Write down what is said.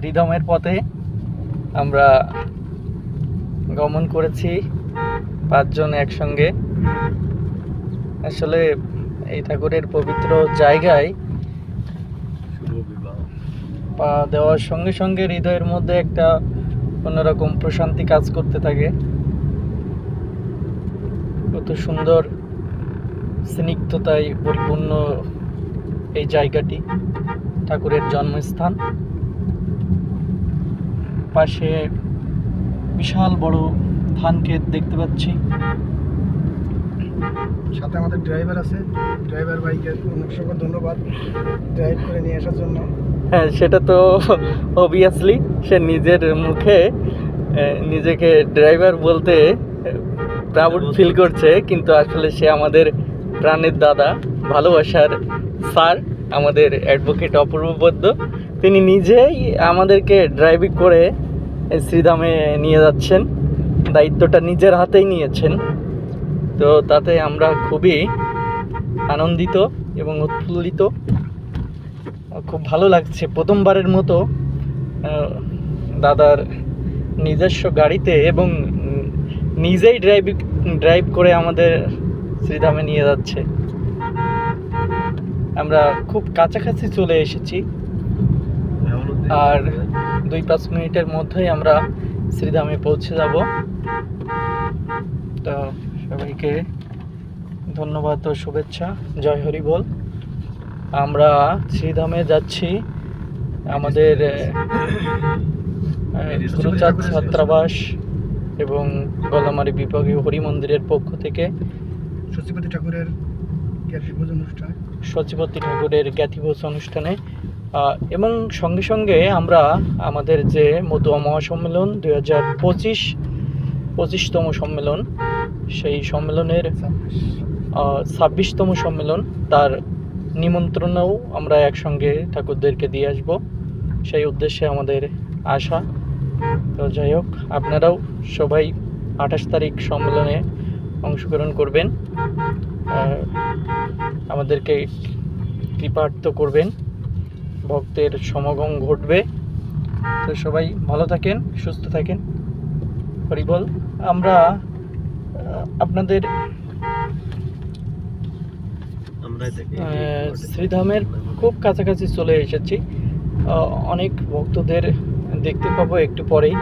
শ্রীধামের পথে আমরা গমন করেছি 5 জন একসঙ্গে। আসলে এই ঠাকুরের পবিত্র জায়গায় পা দেওয়ার সঙ্গে সঙ্গে হৃদয়ের মধ্যে একটা অন্যরকম প্রশান্তি কাজ করতে থাকে। কত সুন্দর স্নিগ্ধতায় পরিপূর্ণ এই জায়গাটি, ঠাকুরের জন্মস্থান। পাশে বিশাল বড় ধান ক্ষেত দেখতে পাচ্ছি। সাথে আমাদের ড্রাইভার আছে, ড্রাইভার ভাইকে অসংখ্য ধন্যবাদ ড্রাইভ করে নিয়ে আসার জন্য। হ্যাঁ, সেটা তো অবভিয়াসলি সে নিজের মুখে নিজেকে ড্রাইভার বলতে প্রাউড ফিল করছে, কিন্তু আসলে সে আমাদের প্রাণের দাদা, ভালোবাসার স্যার, আমাদের অ্যাডভোকেট অপূর্ব বৈদ্য। তিনি নিজেই আমাদেরকে ড্রাইভিং করে শ্রীধামে নিয়ে যাচ্ছেন, দায়িত্বটা নিজের হাতেই নিয়েছেন। তো তাতে আমরা খুবই আনন্দিত এবং উৎফুল্লিত। খুব ভালো লাগছে প্রথমবারের মতো দাদার নিজস্ব গাড়িতে এবং নিজেই ড্রাইভ করে আমাদের শ্রীধামে নিয়ে যাচ্ছে। আমরা খুব কাছাকাছি চলে এসেছি, আর 2-5 মিনিটের মধ্যেই আমরা শ্রীধামে পৌঁছে যাব। তো সবাইকে ধন্যবাদ ও শুভেচ্ছা। জয় হরি বল। আমরা শ্রীধামে যাচ্ছি আমাদের গুরুচাঁদ ছাত্রাবাস এবং গলামারি বিভাগীয় হরি মন্দিরের পক্ষ থেকে সচিপতি ঠাকুরের জ্ঞাতিভোজ অনুষ্ঠানে। এবং সঙ্গে সঙ্গে আমরা আমাদের যে মতুয়া মহাসম্মেলন 2025-25তম সম্মেলন, সেই সম্মেলনের 26তম সম্মেলন, তার নিমন্ত্রণও আমরা একসঙ্গে ঠাকুরদেরকে দিয়ে আসব, সেই উদ্দেশ্যে আমাদের আশা। তো যাই হোক, আপনারাও সবাই 28 তারিখ সম্মেলনে অংশগ্রহণ করবেন, আমাদেরকে কৃপার্থ করবেন, ভক্তের সমাগম ঘটবে। তো সবাই ভালো থাকেন, সুস্থ থাকেন। হরিবল। আমরা আপনাদের শ্রীধামের খুব কাছাকাছি চলে এসেছি। অনেক ভক্তদের দেখতে পাবো একটু পরেই।